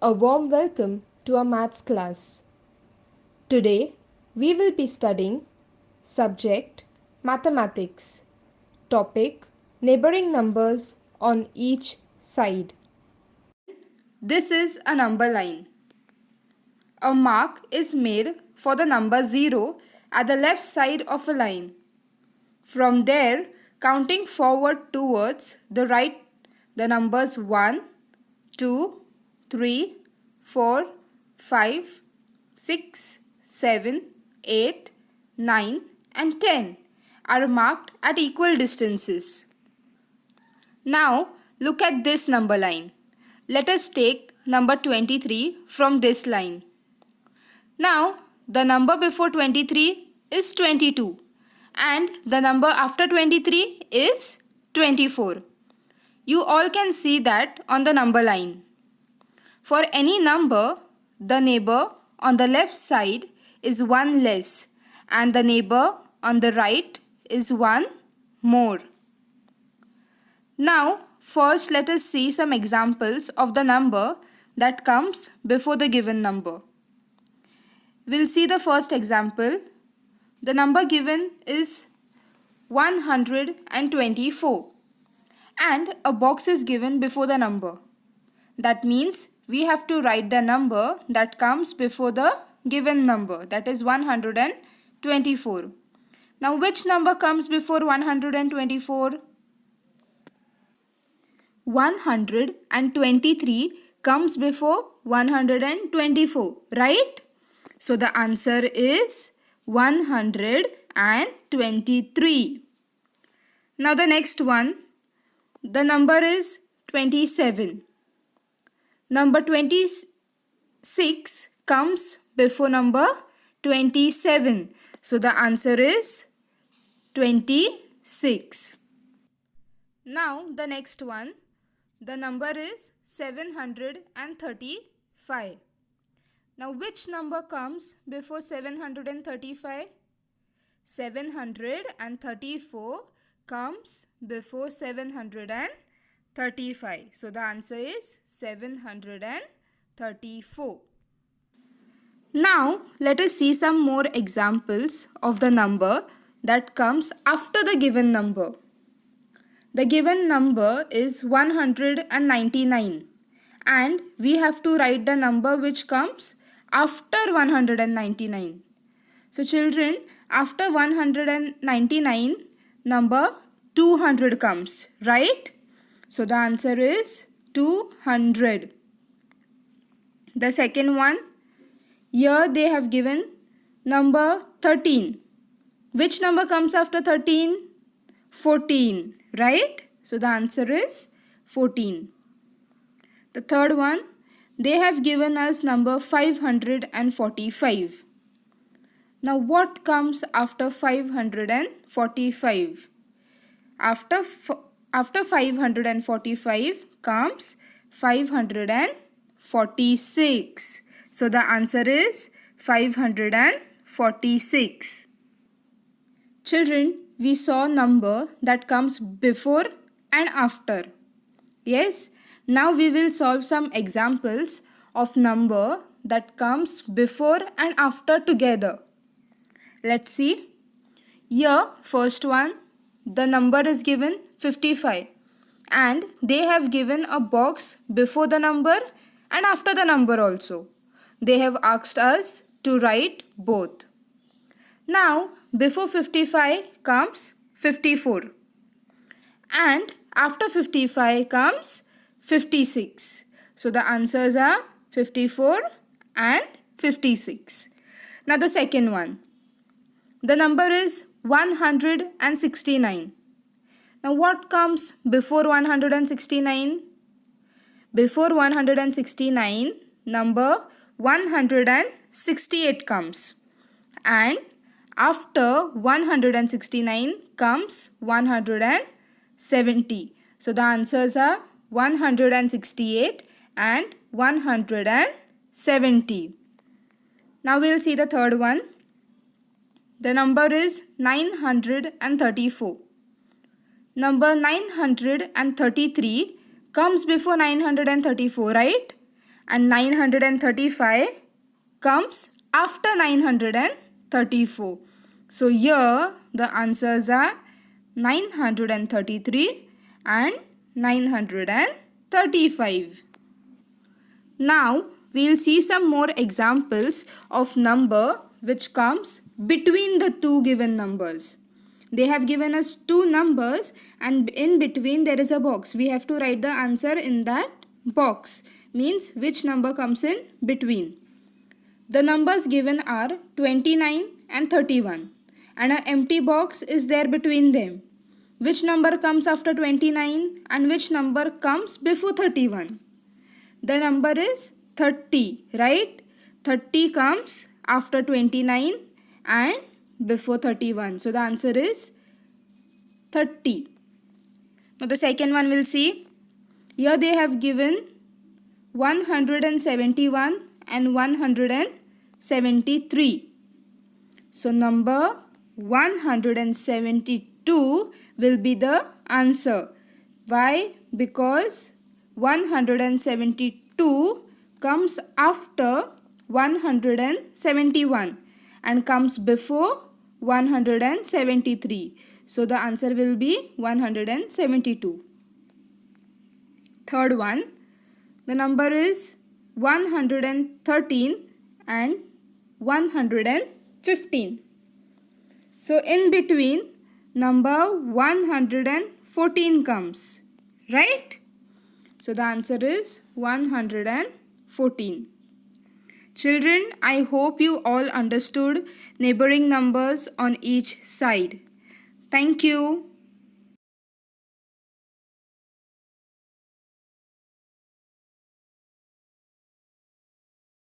A warm welcome to our maths class. Today we will be studying subject mathematics, topic neighboring numbers on each side. This is a number line. A mark is made for the number 0 at the left side of a line. From there, counting forward towards the right, the numbers 1, 2, 3, 4, 5, 6, 7, 8, 9 and 10 are marked at equal distances. Now look at this number line. Let us take number 23 from this line. Now the number before 23 is 22 and the number after 23 is 24. You all can see that on the number line. For any number, the neighbor on the left side is one less and the neighbor on the right is one more. Now, first let us see some examples of the number that comes before the given number. We'll see the first example. The number given is 124 and a box is given before the number. That means we have to write the number that comes before the given number, that is 124. Now which number comes before 124? 123 comes before 124, right? So the answer is 123. Now the next one, the number is 27. Number 26 comes before number 27. So the answer is 26. Now the next one, the number is 735. Now which number comes before 735? 734 comes before 735. So the answer is 734. Now let us see some more examples of the number that comes after the given number. The given number is 199 and we have to write the number which comes after 199. So children, after 199, number 200 comes, right? So the answer is 200. The second one, here they have given number 13. Which number comes after 13? 14, right? So the answer is 14. The third one, they have given us number 545. Now what comes after 545? After 545 comes 546. So the answer is 546. Children, we saw number that comes before and after. Yes, now we will solve some examples of number that comes before and after together. Let's see. Here, first one, the number is given 55 and they have given a box before the number and after the number also. They have asked us to write both. Now, before 55 comes 54 and after 55 comes 56. So the answers are 54 and 56. Now the second one. The number is 169. Now what comes before 169? Before 169, number 168 comes. And after 169 comes 170. So the answers are 168 and 170. Now we will see the third one. The number is 934. Number 933 comes before 934, right? and 935 comes after 934. So here the answers are 933 and 935. Now we'll see some more examples of number which comes between the two given numbers. They have given us two numbers and in between there is a box. We have to write the answer in that box. Means which number comes in between. The numbers given are 29 and 31 and an empty box is there between them. Which number comes after 29 and which number comes before 31? The number is 30, right? 30 comes after 29 and before 31. So the answer is 30. Now the second one we'll see. Here they have given 171 and 173. So number 172 will be the answer. Why? Because 172 comes after 171 and comes before 173. So the answer will be 172. Third one, the number is 113 and 115. So in between number 114 comes, right? So the answer is 114. Children, I hope you all understood neighboring numbers on each side. Thank you.